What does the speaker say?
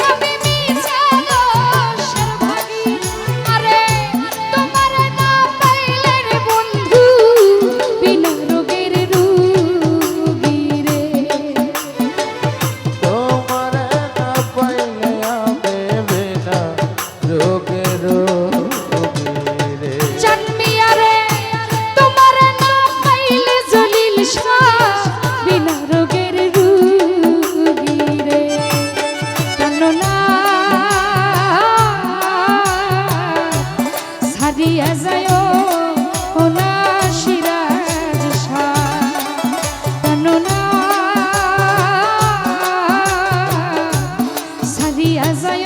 আমি মিছা দোষের ভাগী। আরে তোমার না পাইলে রে বন্ধু বিনা রোগের রোগী রে। তোমার না পাইলে আমি বিনা রোগের রোগী রে। জন্মিয়া রে তোমার না পাইলে জলিল শাহ বিনা রোগের রোগী রে। প্রাণনা সারিয়া যায় ও না সিরাজ শাহ। প্রাণনা সারিয়া যায়